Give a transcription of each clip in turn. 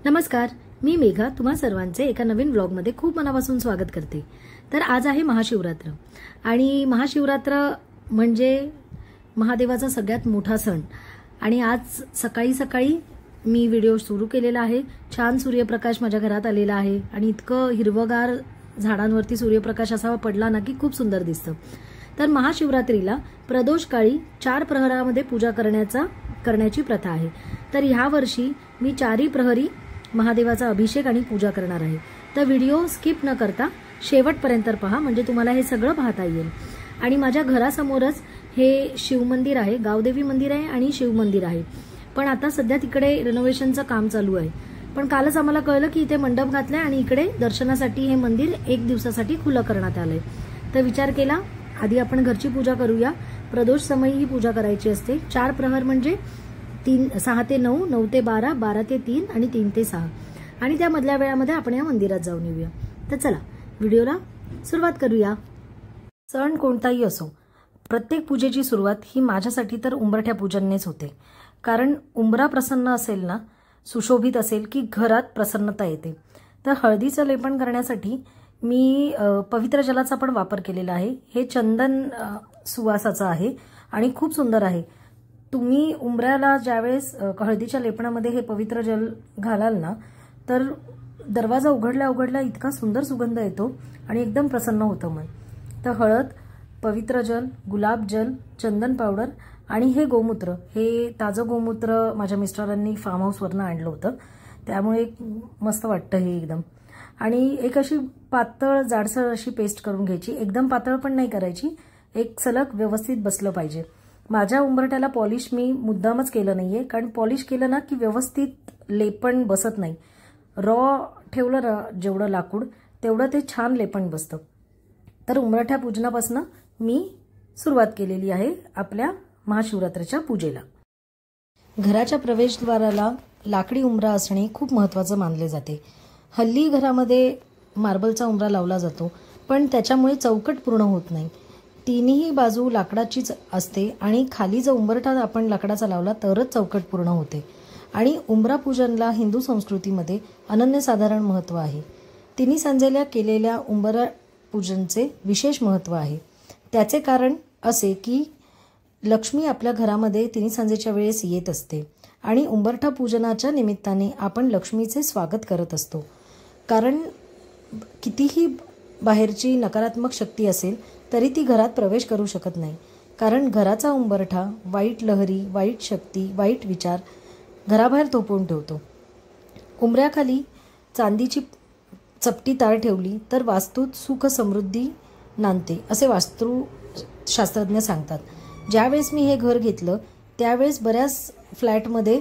नमस्कार, मी मेघा तुम्हा सर्वांचे एका नवीन व्लॉगमध्ये खूप मनापासून स्वागत करते। तर आज आहे महाशिवरात्र आणि महाशिवरात्र म्हणजे महादेवाचा सगळ्यात मोठा सण आणि आज सकाळी सकाळी मी व्हिडिओ सुरू केलेला आहे। छान सूर्यप्रकाश माझ्या घरात आलेला आहे आणि इतकं हिरवगार झाडांवरती सूर्यप्रकाश असा पडला ना की खूप सुंदर दिसतं। तर महाशिवरात्रीला प्रदोष काळी 4 प्रहरामध्ये पूजा करण्याची प्रथा आहे। तर ह्या वर्षी मी 4 प्रहरी महादेवाचा अभिषेक आणि पूजा करणार आहे। तर व्हिडिओ स्किप न करता शेवटपर्यंत पहा म्हणजे तुम्हाला हे सगळं पाहता येईल। आणि माझ्या घरासमोरच हे शिव मंदिर आहे, गावदेवी मंदिर आहे आणि शिव मंदिर आहे। पण आता सध्या तिकडे रिनोव्हेशनचं काम चालू आहे। पण कालच आम्हाला कळलं की इथे मंडप घातलाय आणि इकडे दर्शनासाठी हे मंदिर 1 दिवसासाठी खुलं करण्यात आलंय। तर विचार केला आधी आपण घरची पूजा करूया। प्रदोष समयी ही पूजा करायची असते। 4 प्रहर म्हणजे 6 ते 9, 9 ते 12, 12 ते 3 आणि 3 ते 6 आणि त्या मधल्या वेळामध्ये आपण या मंदिरात जाऊन येऊया। तर चला व्हिडिओला सुरुवात करूया। सण कोणताही असो, प्रत्येक पूजेची सुरुवात ही माझ्यासाठी तर उंबरठ्या पूजनेच होते। कारण उंबरा प्रसन्न असेल ना, सुशोभित असेल की घरात प्रसन्नता येते। तर हळदीचं लेपन करण्यासाठी मी पवित्र जलाचा पण वापर केलेला आहे। हे चंदन सुवासाचं आहे आणि खूप सुंदर आहे। तुम्ही उंबऱ्याला ज्यावेळेस हळदीच्या लेपनामध्ये हे पवित्र जल घालाल ना, तर दरवाजा उघडल्या इतका सुंदर सुगंध येतो आणि एकदम प्रसन्न होतं मन। तर हळद, पवित्र जल, गुलाब जल, चंदन पावडर आणि हे गोमूत्र, हे ताजं गोमूत्र माझ्या मिस्टरांनी फार्म हाऊसवरनं आणलं होतं, त्यामुळे मस्त वाटतं हे एकदम। आणि एक अशी पातळ जाडसर अशी पेस्ट करून घ्यायची, एकदम पातळ पण नाही करायची, एक सलग व्यवस्थित बसलं पाहिजे। माझ्या उंबरठ्याला पॉलिश मी मुद्दामच केलं नाहीये, कारण पॉलिश केलं ना की व्यवस्थित लेपन बसत नाही। रॉ ठेवलं ना जेवढं लाकूड तेवढं ते छान लेपन बसतं। तर उंबरठ्या पूजनापासून मी सुरुवात केलेली आहे आपल्या महाशिवरात्रीच्या पूजेला। घराच्या प्रवेशद्वाराला लाकडी उंबरा असणे खूप महत्त्वाचं मानले जाते। हल्ली घरामध्ये मार्बलचा उंबरा लावला जातो, पण त्याच्यामुळे चौकट पूर्ण होत नाही। तिन्ही बाजू लाकडाचीच असते आणि खाली जर उंबरठा आपण लाकडाचा लावला तरच चौकट पूर्ण होते। आणि उंबरा पूजनला हिंदू संस्कृतीमध्ये अनन्यसाधारण महत्त्व आहे। तिन्ही सांजेला केलेल्या उंबरा पूजनचे विशेष महत्त्व आहे। त्याचे कारण असे की लक्ष्मी आपल्या घरामध्ये तिन्ही सांजेच्या वेळेस येत असते आणि उंबरठा पूजनाच्या निमित्ताने आपण लक्ष्मीचे स्वागत करत असतो। कारण कितीही बाहेरची नकारात्मक शक्ती असेल तरी ती घरात प्रवेश करू शकत नाही, कारण घराचा उंबरठा वाईट लहरी, वाईट शक्ती, वाईट विचार घराबाहेर थोपवून ठेवतो। उंबऱ्याखाली चांदीची चपटी तार ठेवली तर वास्तूत सुख समृद्धी नांदते असे वास्तुशास्त्रज्ञ सांगतात। ज्यावेळेस मी हे घर घेतलं त्यावेळेस बऱ्याच फ्लॅटमध्ये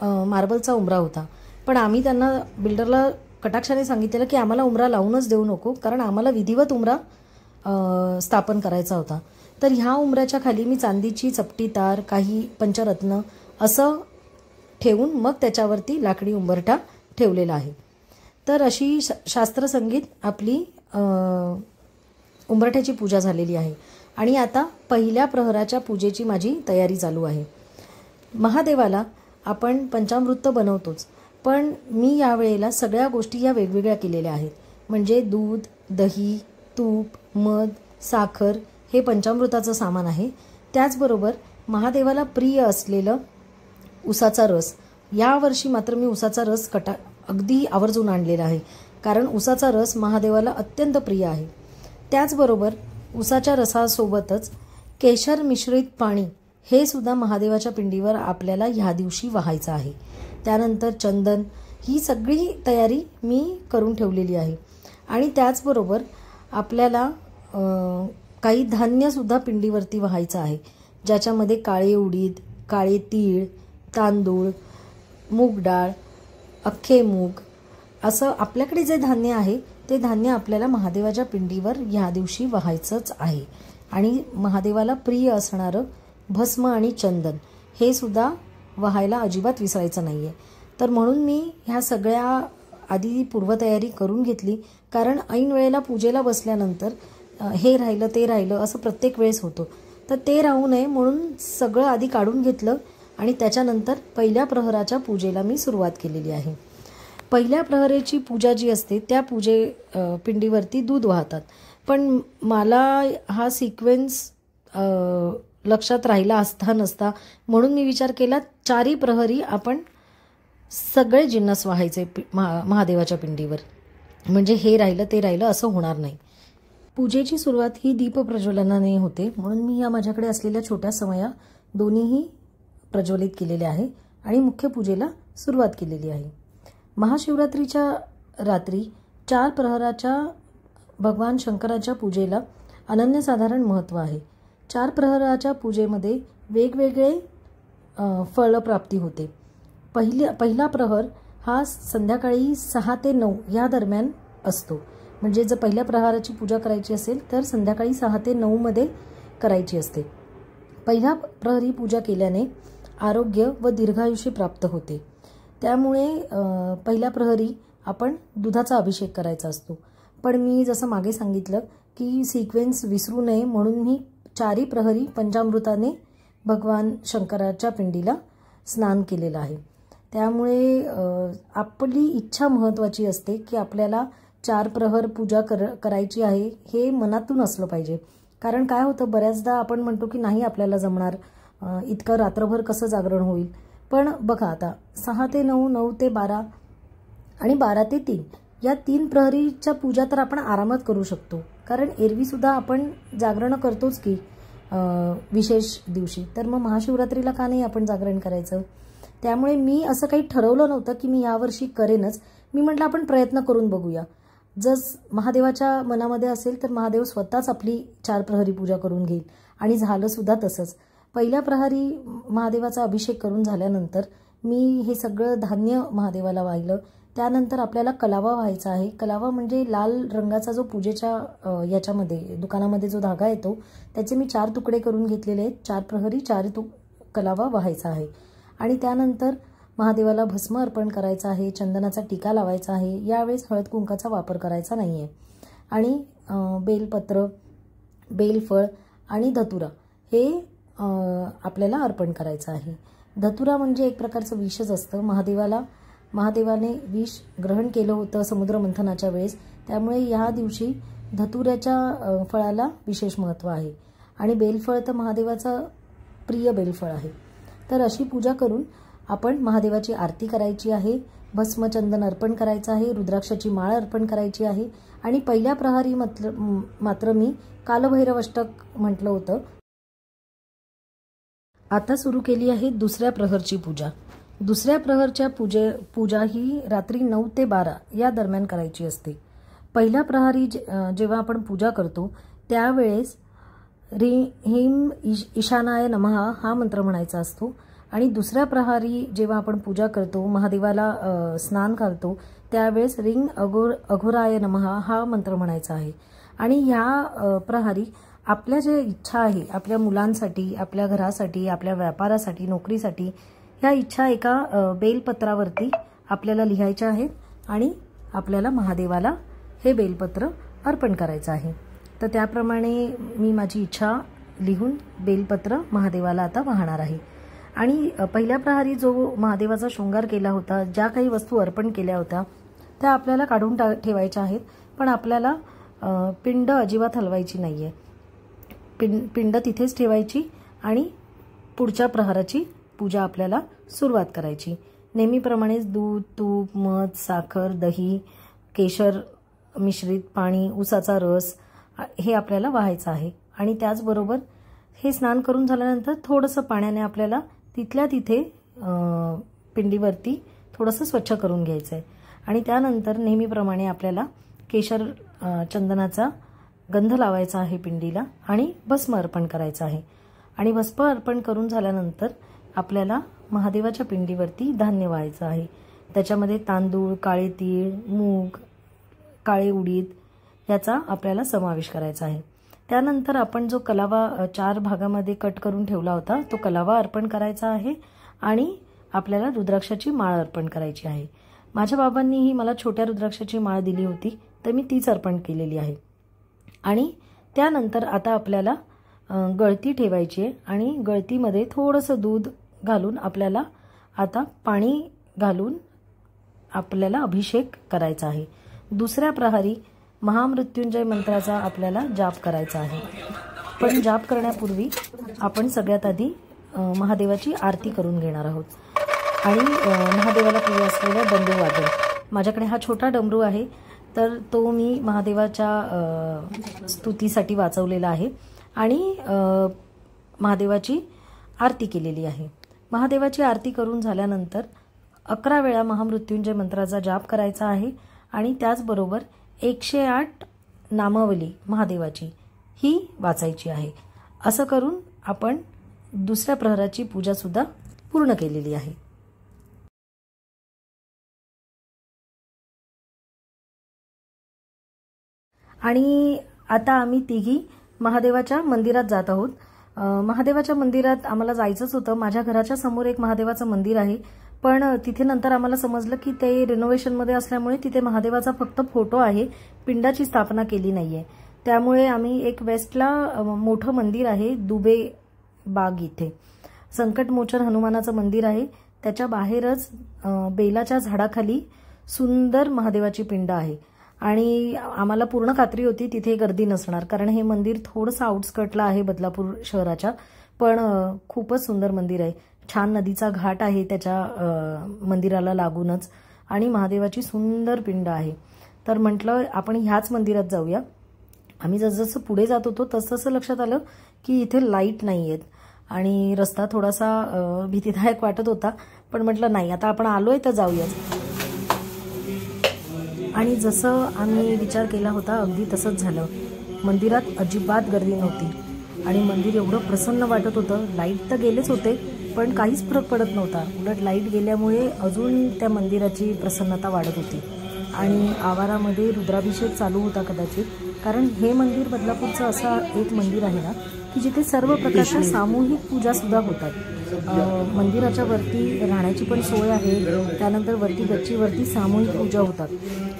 मार्बलचा उंबरा होता, पण आम्ही त्यांना बिल्डरला कटाक्षाने सांगितलेलं की आम्हाला उंबरा लावूनच देऊ नको, कारण आम्हाला विधिवत उंबरा स्थापन करायचा होता। तर ह्या उंबऱ्याच्या खाली मी चांदीची चपटी तार, काही पंचरत्न असं ठेवून मग त्याच्यावरती लाकडी उंबरठा ठेवलेला आहे। तर अशी शास्त्रसंगीत आपली उंबरठ्याची पूजा झालेली आहे आणि आता पहिल्या प्रहराच्या पूजेची माझी तयारी चालू आहे। महादेवाला आपण पंचामृत बनवतोच, पण मी यावेळेला सगळ्या गोष्टी या वेगवेगळ्या केलेल्या आहेत। म्हणजे दूध, दही, तूप, मध, साखर हे पंचामृताचं सामान आहे। त्याचबरोबर महादेवाला प्रिय असलेलं उसाचा रस, यावर्षी मात्र मी उसाचा रस अगदी आवर्जून आणलेला आहे, कारण उसाचा रस महादेवाला अत्यंत प्रिय आहे। त्याचबरोबर उसाच्या रसासोबतच केशर मिश्रित पाणी हे सुद्धा महादेवाच्या पिंडीवर आपल्याला ह्या दिवशी वाहायचं आहे। त्यानंतर चंदन, ही सगळी तयारी मी करून ठेवलेली आहे। आणि त्याचबरोबर आपल्याला काही धान्यसुद्धा पिंडीवरती वाहायचं आहे, ज्याच्यामध्ये काळे उडीद, काळे तीळ, तांदूळ, मूग डाळ, अख्खे मूग असं आपल्याकडे जे धान्य आहे ते धान्य आपल्याला महादेवाच्या पिंडीवर ह्या दिवशी वाहायचंच आहे। आणि महादेवाला प्रिय असणारं भस्म आणि चंदन हे सुद्धा वाहायला अजिबात विसरायचं नाही आहे। तर म्हणून मी ह्या सगळ्या आधी पूर्वतयारी करून घेतली, कारण ऐन वेळेला पूजेला बसल्यानंतर हे राहिलं ते राहिलं असं प्रत्येक वेळेस होतं। तर ते राहू नये म्हणून सगळं आधी काढून घेतलं आणि त्याच्यानंतर पहिल्या प्रहराच्या पूजेला मी सुरुवात केलेली आहे। पहिल्या प्रहरेची पूजा जी असते त्या पिंडीवरती दूध वाहतात. पण मला हा सिक्वेन्स लक्षात राहिला असता नसता, म्हणून मी विचार केला चारी प्रहरी आपण सगळे जिन्नस वाहायचे महादेवाच्या पिंडीवर, म्हणजे हे राहिलं ते राहिलं असं होणार नाही. पूजेची सुरुवात ही दीपप्रज्वलनाने होते, म्हणून मी या माझ्याकडे असलेल्या छोट्या समया दोन्हीही प्रज्वलित केलेल्या आहे आणि मुख्य पूजेला सुरुवात केलेली आहे. महाशिवरात्रीच्या रात्री 4 प्रहराच्या भगवान शंकराच्या पूजेला अनन्यसाधारण महत्त्व आहे. 4 प्रहराच्या पूजेमध्ये वेगवेगळे फलप्राप्ती होते. पहिला प्रहर हा संध्याकाळी 6 ते 9 या दरम्यान असतो. म्हणजे जर पहिल्या प्रहराची पूजा करायची असेल तर संध्याकाळी 6 ते 9 मध्ये करायची असते. पहिल्या प्रहरी पूजा केल्याने आरोग्य व दीर्घायुष्य प्राप्त होते. त्यामुळे पहिल्या प्रहरी आपण दुधाचा अभिषेक करायचा असतो. पण मी जसं मागे सांगितलं की सिक्वेन्स विसरू नये म्हणून मी 4 प्रहरी पंचामृताने भगवान शंकराच्या पिंडीला स्नान केलेलं आहे. त्यामुळे आपली इच्छा महत्त्वाची असते की आपल्याला 4 प्रहर पूजा करायची आहे हे मनातून असलं पाहिजे. कारण काय होतं, बऱ्याचदा आपण म्हणतो की नाही आपल्याला जमणार, इतकं रात्रभर कसं जागरण होईल. पण बघा आता 6 ते 9, 9 ते 12 आणि 12 ते 3 या 3 प्रहरीच्या पूजा तर आपण आरामात करू शकतो. कारण एरवीसुद्धा आपण जागरण करतोच की विशेष दिवशी, तर मग महाशिवरात्रीला का नाही आपण जागरण करायचं. त्यामुळे मी असं काही ठरवलं नव्हतं की मी यावर्षी करेनच. मी म्हटलं आपण प्रयत्न करून बघूया. जर महादेवाच्या मनामध्ये असेल तर महादेव स्वतःच आपली 4 प्रहरी पूजा करून घेईल. आणि झालं सुद्धा तसंच. पहिल्या प्रहरी महादेवाचा अभिषेक करून झाल्यानंतर मी हे सगळं धान्य महादेवाला वाहिलं. त्यानंतर आपल्याला कलावा व्हायचा आहे. कलावा म्हणजे लाल रंगाचा जो पूजेच्या याच्यामध्ये दुकानामध्ये जो धागा येतो त्याचे मी 4 तुकडे करून घेतलेले आहेत. 4 प्रहरी 4 कलावा व्हायचा आहे. आणि त्यानंतर महादेवाला भस्म अर्पण करायचं आहे, चंदनाचा टीका लावायचा आहे. यावेळेस हळद कुंकाचा वापर करायचा नाही आहे. आणि बेलपत्र, बेलफळ आणि धतुरा हे आपल्याला अर्पण करायचं आहे. धतुरा म्हणजे एक प्रकारचं विषच असतं. महादेवाने विष ग्रहण केलं होतं समुद्र मंथनाच्या वेळेस, त्यामुळे या दिवशी धतुऱ्याच्या फळाला विशेष महत्त्व आहे. आणि बेलफळ तर महादेवाचा प्रिय बेलफळ आहे. तर अशी पूजा करून आपण महादेवाची आरती करायची आहे, भस्मचंदन अर्पण करायचं आहे, रुद्राक्षाची माळ अर्पण करायची आहे. आणि पहिल्या प्रहरी मात्र मी कालभैरव अष्टक म्हटलं होतं. आता सुरू केली आहे दुसऱ्या प्रहरची पूजा. दुसऱ्या प्रहरच्या पूजा ही रात्री 9 ते 12 या दरम्यान करायची असते. पहिल्या प्रहरी जेव्हा आपण पूजा करतो त्यावेळेस ह्रीं ईशानाय नमः हा मंत्र म्हणायचा असतो. आणि दुसऱ्या प्रहरी जेव्हा आपण पूजा करतो, महादेवाला स्नान घालतो, त्यावेळेस ह्रीं अघोराय नमः हा मंत्र म्हणायचा आहे. आणि ह्या प्रहरी आपल्या ज्या इच्छा आहे, आपल्या मुलांसाठी, आपल्या घरासाठी, आपल्या व्यापारासाठी, नोकरीसाठी, ह्या इच्छा एका बेलपत्रावरती आपल्याला लिहायच्या आहेत आणि आपल्याला महादेवाला हे बेलपत्र अर्पण करायचं आहे. तर त्याप्रमाणे मी माझी इच्छा लिहून बेलपत्र महादेवाला आता वाहणार आहे. आणि पहिल्या प्रहरी जो महादेवाचा शृंगार केला होता, ज्या काही वस्तू अर्पण केल्या होत्या त्या आपल्याला काढून ठेवायच्या आहेत. पण आपल्याला पिंड अजिबात हलवायची नाही आहे. पिंड तिथेच ठेवायची आणि पुढच्या प्रहराची पूजा आपल्याला सुरुवात करायची. नेहमीप्रमाणेच दूध, तूप, मध, साखर, दही, केशर मिश्रित पाणी, उसाचा रस हे आपल्याला वाहायचं आहे. आणि त्याचबरोबर हे स्नान करून झाल्यानंतर थोडंसं पाण्याने आपल्याला तिथल्या तिथे पिंडीवरती थोडंसं स्वच्छ करून घ्यायचं आहे. आणि त्यानंतर नेहमीप्रमाणे आपल्याला केशर चंदनाचा गंध लावायचा आहे पिंडीला आणि भस्म अर्पण करायचं आहे. आणि भस्म अर्पण करून झाल्यानंतर आपल्याला महादेवाच्या पिंडीवरती धान्य वाहायचं आहे. त्याच्यामध्ये तांदूळ, काळे तीळ, मूग, काळे उडीद याचा आपल्याला समावेश करायचा आहे. त्यानंतर आपण जो कलावा 4 भागामध्ये कट करून ठेवला होता तो कलावा अर्पण करायचा आहे. आणि आपल्याला रुद्राक्षाची माळ अर्पण करायची आहे. माझ्या बाबांनीही मला छोट्या रुद्राक्षाची माळ दिली होती, तर मी तीच अर्पण केलेली आहे. आणि त्यानंतर आता आपल्याला गळती ठेवायची आहे. आणि गळतीमध्ये थोडंसं दूध घालून आपल्याला आता पाणी घालून आपल्याला अभिषेक करायचा आहे. दुसऱ्या प्रहरी महामृत्युंजय मंत्राचा आपल्याला जाप करायचा आहे. पण जाप करण्यापूर्वी आपण सगळ्यात आधी महादेवाची आरती करून घेणार आहोत आणि महादेवाला प्रिय असलेला डमरू वाजवून. माझ्याकडे हा छोटा डमरू आहे, तर तो मी महादेवाच्या स्तुतीसाठी वाजवलेला आहे आणि महादेवाची आरती केलेली आहे. महादेवाची आरती करून झाल्यानंतर 11 वेळा महामृत्युंजय मंत्राचा जाप करायचा आहे आणि त्याचबरोबर 108 नामावली महादेवाची ही वाचायची आहे. असं करून आपण दुसऱ्या प्रहराची पूजा सुद्धा पूर्ण केलेली आहे. आणि आता आम्ही तिघी महादेवाच्या मंदिरात जात आहोत. महादेवाच्या मंदिरात आम्हाला जायचंच होतं. माझ्या घराच्या समोर एक महादेवाचं मंदिर आहे, पण तिथे नंतर आम्हाला समजलं की ते रिनोव्हेशनमध्ये असल्यामुळे तिथे महादेवाचा फक्त फोटो आहे, पिंडाची स्थापना केली नाहीये. त्यामुळे आम्ही एक वेस्टला मोठं मंदिर आहे दुबे बाग, इथे संकटमोचन हनुमानाचं मंदिर आहे. त्याच्या बाहेरच बेलाच्या झाडाखाली सुंदर महादेवाची पिंड आहे आणि आम्हाला पूर्ण खात्री होती तिथे गर्दी नसणार, कारण हे मंदिर थोडंसं आउटस्कर्टला आहे बदलापूर शहराच्या, पण खूपच सुंदर मंदिर आहे. छान नदीचा घाट आहे त्याच्या मंदिराला लागूनच आणि महादेवाची सुंदर पिंड आहे. तर म्हटलं आपण ह्याच मंदिरात जाऊया. आम्ही जसजसं पुढे जात होतो तसतसं लक्षात आलं की इथे लाईट नाही आहेत आणि रस्ता थोडासा भीतीदायक वाटत होता, पण म्हटलं नाही, आता आपण आलोय तर जाऊयाच. आणि जसं आम्ही विचार केला होता अगदी तसंच झालं. मंदिरात अजिबात गर्दी नव्हती आणि मंदिर एवढं प्रसन्न वाटत होतं. लाईट तर गेलेच होते, पण काहीच फरक पडत नव्हता. उलट लाईट गेल्यामुळे अजून त्या मंदिराची प्रसन्नता वाढत होती. आणि आवारामध्ये रुद्राभिषेक चालू होता कदाचित, कारण हे मंदिर बदलापूरचं असं एक मंदिर आहे ना की जिथे सर्व प्रकारच्या सामूहिक पूजा सुद्धा होतात. मंदिराच्या वरती राहण्याची पण सोय आहे, त्यानंतर वरती गच्चीवरती सामूहिक पूजा होतात.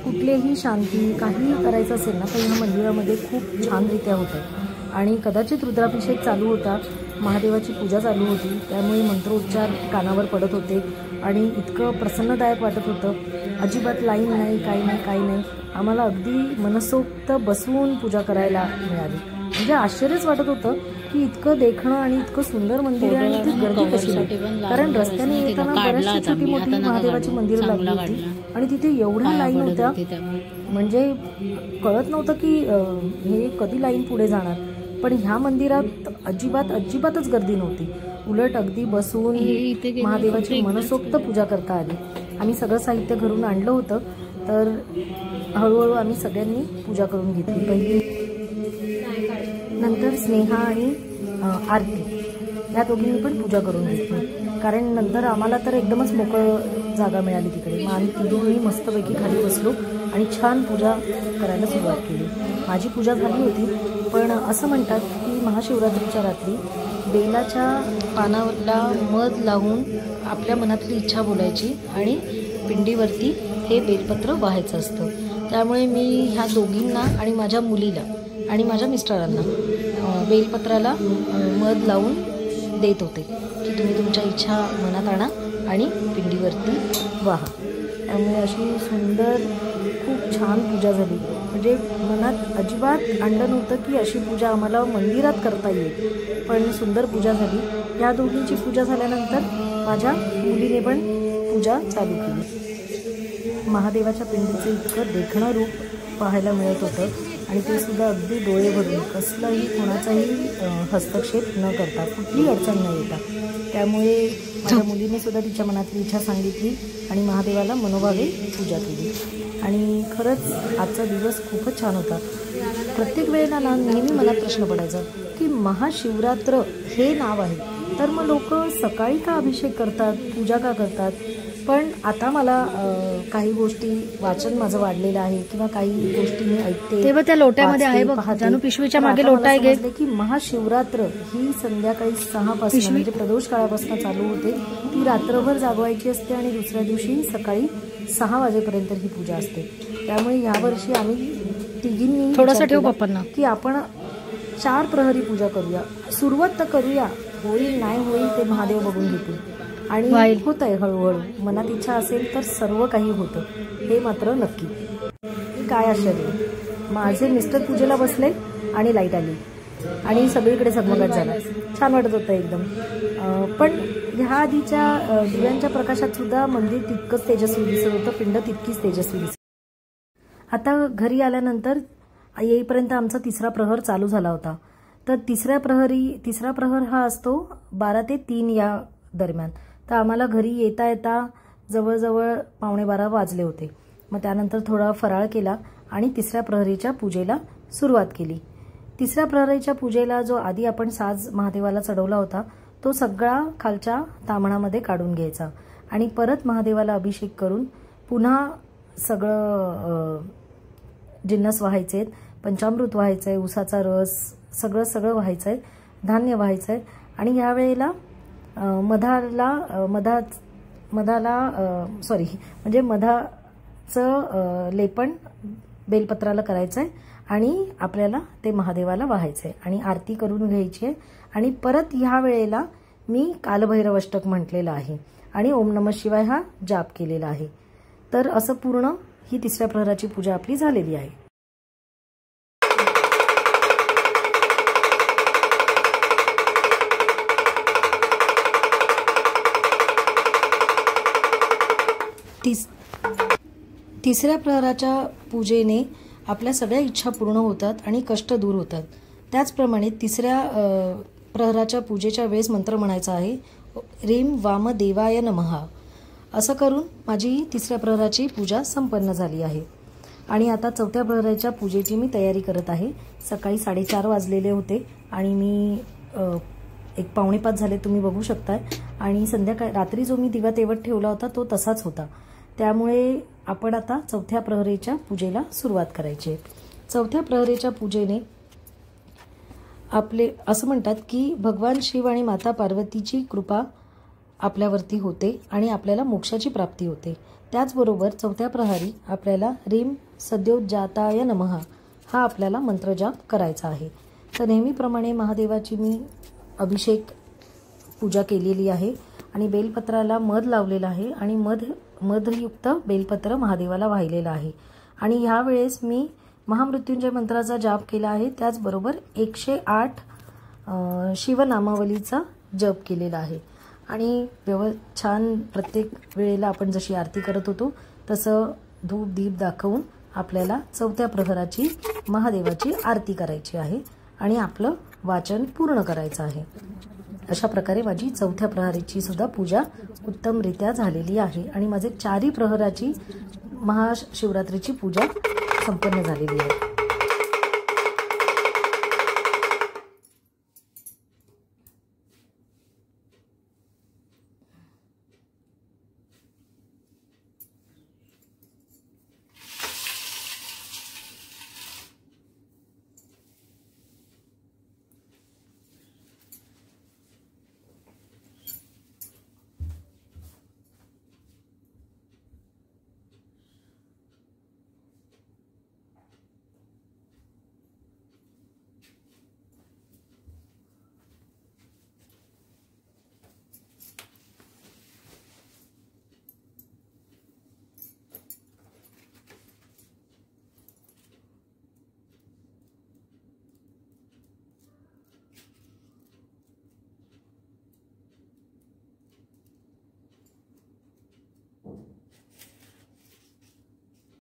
कुठलेही शांती काहीही करायचं असेल ना तर ह्या मंदिरामध्ये खूप छानरित्या होतं. आणि कदाचित रुद्राभिषेक चालू होता, महादेवाची पूजा चालू होती, त्यामुळे मंत्रोच्चार कानावर पडत होते आणि इतकं प्रसन्नदायक वाटत होतं. अजिबात लाईन नाही, काही नाही. आम्हाला अगदी मनसोक्त बसून पूजा करायला मिळाली. म्हणजे आश्चर्यच वाटत होतं की इतकं देखणं आणि इतकं सुंदर मंदिर आहे आणि इथे गर्दी कशी नाही, कारण रस्त्याने येताना बऱ्याचशी छोटी मोठी महादेवाची मंदिरं लागली होती आणि तिथे एवढ्या लाईन होत्या, म्हणजे कळत नव्हतं की हे कधी लाईन पुढे जाणार. पण ह्या मंदिरात अजिबातच गर्दी नव्हती. उलट अगदी बसून महादेवाची मनसोक्त पूजा करता आली. आम्ही सगळं साहित्य घरून आणलं होतं, तर हळूहळू आम्ही सगळ्यांनी पूजा करून घेतली. पहिली नंतर स्नेहा आणि आरती ह्या दोघींनी पण पूजा करून घेतली, कारण नंतर आम्हाला तर एकदमच मोकळं जागा मिळाली तिकडे. मग आम्ही तिघींनी मस्तपैकी खाली बसलो आणि छान पूजा करायला सुरुवात केली. माझी पूजा झाली होती, पण असं म्हणतात की महाशिवरात्रीच्या रात्री बेलाच्या पानाला मध लावून आपल्या मनातली इच्छा बोलायची आणि पिंडीवरती हे बेलपत्र वाहायचं असतं. त्यामुळे मी ह्या दोघींना आणि माझ्या मुलीला आणि माझ्या मिस्टरांना बेलपत्राला मध लावून देत होते की तुम्ही तुमच्या इच्छा मनात आणा आणि पिंडीवरती वाहा. त्यामुळे अशी सुंदर खूप छान पूजा झाली. म्हणजे मनात अजिबात आणलं नव्हतं की अशी पूजा आम्हाला मंदिरात करता येईल, पण सुंदर पूजा झाली. या दोघींची पूजा झाल्यानंतर माझ्या मुलीने पण पूजा चालू केली. महादेवाच्या पिंडीचं इतकं देखणं रूप पाहायला मिळत होतं आणि ते सुद्धा अगदी डोळे भरून, कसलाही कोणाचाही हस्तक्षेप न करता, कुठलीही अडचण न येता. त्यामुळे माझ्या मुलीने सुद्धा तिच्या मनातली इच्छा सांगितली आणि महादेवाला मनोभावे पूजा केली. आणि खरंच आजचा दिवस खूपच छान होता. प्रत्येक वेळेला नेहमी मनात प्रश्न पडायचा की महाशिवरात्र हे नाव आहे, तर मग लोक सकाळी का अभिषेक करतात, पूजा का करतात. पण आता मला काही गोष्टी वाचन माझं वाढलेलं आहे किंवा काही गोष्टी मी ऐकते तेव्हा त्या लोट्यामध्ये आहे बघ, जानू पिशवीच्या मागे लोटा आहे की महाशिवरात्र ही संध्याकाळी 6 पासून म्हणजे प्रदोष काळापासून चालू होते. ती रात्रभर जागवायची असते आणि दुसऱ्या दिवशी सकाळी 6 वाजेपर्यंत ही पूजा असते. त्यामुळे यावर्षी आम्ही तिघींनी थोडासा ठेव बाप्पांना की आपण 4 प्रहरी पूजा करूया. सुरुवात तर करूया, होईल नाही होईल ते महादेव बघून घेतील. आणि होतंय हळूहळू. मनात इच्छा असेल तर सर्व काही होतं, हे मात्र नक्की. काय आश्चर्य, माझे मिस्टर पूजेला बसले आणि लाईट आली आणि सगळीकडे झगमगाट झाला. छान वाटत होतं एकदम. पण ह्या आधीच्या दिव्यांच्या प्रकाशात सुद्धा मंदिर तितकंच तेजस्वी दिसत होतं, पिंड तितकीच तेजस्वी दिसत. आता घरी आल्यानंतर येईपर्यंत आमचा तिसरा प्रहर चालू झाला होता. तर तिसरा प्रहर हा असतो 12 ते 3 या दरम्यान. तर आम्हाला घरी येता येता जवळजवळ 11:45 वाजले होते. मग त्यानंतर थोडा फराळ केला आणि तिसऱ्या प्रहरीच्या पूजेला सुरुवात केली. तिसऱ्या प्रहरीच्या पूजेला जो आधी आपण साज महादेवाला चढवला होता तो सगळा खालच्या ताम्हणामध्ये काढून घ्यायचा आणि परत महादेवाला अभिषेक करून पुन्हा सगळं जिन्नस व्हायचे, पंचामृत व्हायचंय, उसाचा रस, सगळं व्हायचंय, धान्य व्हायचंय. आणि ह्या वेळेला मधाचं लेपन बेलपत्राला करायचंय आणि आपल्याला ते महादेवाला व्हायचंय आणि आरती करून घ्यायची आहे. आणि परत ह्या वेळेला मी कालभैरवाष्टक म्हटलेलं आहे आणि ओम नमः शिवाय हा जाप केलेला आहे. तर असं पूर्ण ही तिसऱ्या प्रहराची पूजा आपली झालेली आहे. तिसऱ्या प्रहराच्या पूजेने आपल्या सगळ्या इच्छा पूर्ण होतात आणि कष्ट दूर होतात. त्याचप्रमाणे तिसऱ्या प्रहराच्या पूजेच्या वेळेस मंत्र म्हणायचा आहे, ह्रीं वामदेवाय नमः. असं करून माझी तिसऱ्या प्रहराची पूजा संपन्न झाली आहे. आणि आता चौथ्या प्रहराच्या पूजेची मी तयारी करत आहे. सकाळी 4:30 वाजलेले होते आणि मी 4:45 झाले, तुम्ही बघू शकताय. आणि रात्री जो मी दिवा तेवत ठेवला होता तो तसाच होता. त्यामुळे आपण आता चौथ्या प्रहरेच्या पूजेला सुरुवात करायची आहे. चौथ्या प्रहरेच्या पूजेने आपले असं म्हणतात की भगवान शिव आणि माता पार्वतीची कृपा आपल्यावरती होते आणि आपल्याला मोक्षाची प्राप्ती होते. त्याचबरोबर चौथ्या प्रहरी आपल्याला ह्रीं सद्योजाताय नमः हा आपल्याला मंत्रजाप करायचा आहे. तर नेहमीप्रमाणे महादेवाची मी अभिषेक पूजा केलेली आहे आणि बेलपत्राला मध लावलेला आहे आणि मधयुक्त बेलपत्र महादेवाला वाहिलेलं आहे. आणि ह्या वेळेस मी महामृत्युंजय मंत्राचा जाप केला आहे. त्याचबरोबर 108 शिवनामावलीचा जप केलेला आहे. आणि छान प्रत्येक वेळेला आपण जशी आरती करत होतो तसं धूप दीप दाखवून आपल्याला चौथ्या प्रहराची महादेवाची आरती करायची आहे आणि आपलं वाचन पूर्ण करायचं आहे. अशा प्रकारे माझी चौथ्या प्रहराची सुद्धा पूजा उत्तमरित्या झालेली आहे आणि माझे 4ही प्रहराची महाशिवरात्रीची पूजा संपन्न झालेली आहे.